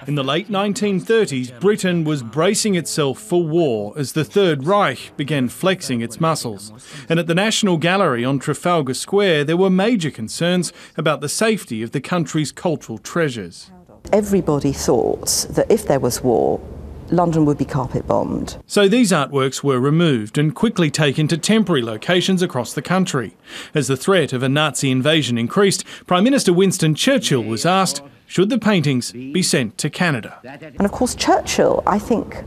In the late 1930s, Britain was bracing itself for war as the Third Reich began flexing its muscles. And at the National Gallery on Trafalgar Square, there were major concerns about the safety of the country's cultural treasures. Everybody thought that if there was war, London would be carpet bombed. So these artworks were removed and quickly taken to temporary locations across the country. As the threat of a Nazi invasion increased, Prime Minister Winston Churchill was asked, should the paintings be sent to Canada? And of course Churchill, I think,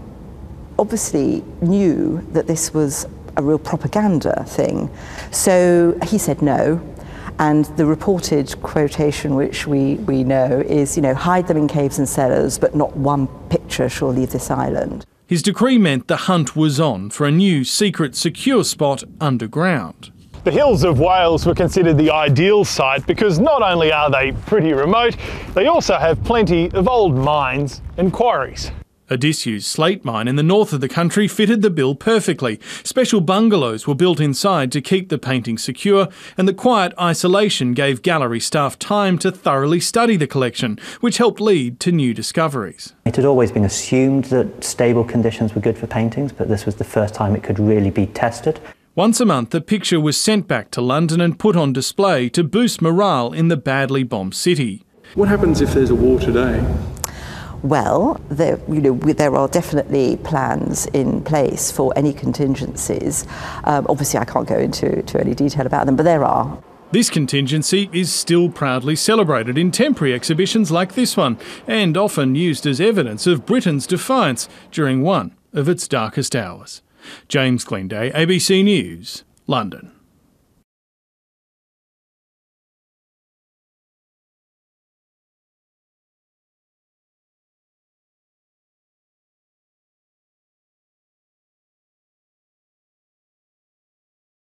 obviously knew that this was a real propaganda thing. So he said no. And the reported quotation, which we know, is, hide them in caves and cellars, but not one picture shall leave this island. His decree meant the hunt was on for a new, secret, secure spot underground. The hills of Wales were considered the ideal site because not only are they pretty remote, they also have plenty of old mines and quarries. A disused slate mine in the north of the country fitted the bill perfectly. Special bungalows were built inside to keep the paintings secure, and the quiet isolation gave gallery staff time to thoroughly study the collection, which helped lead to new discoveries. It had always been assumed that stable conditions were good for paintings, but this was the first time it could really be tested. Once a month, the picture was sent back to London and put on display to boost morale in the badly bombed city. What happens if there's a war today? Well, there are definitely plans in place for any contingencies. Obviously, I can't go into any detail about them, but there are. This contingency is still proudly celebrated in temporary exhibitions like this one, and often used as evidence of Britain's defiance during one of its darkest hours. James Glenday, ABC News, London.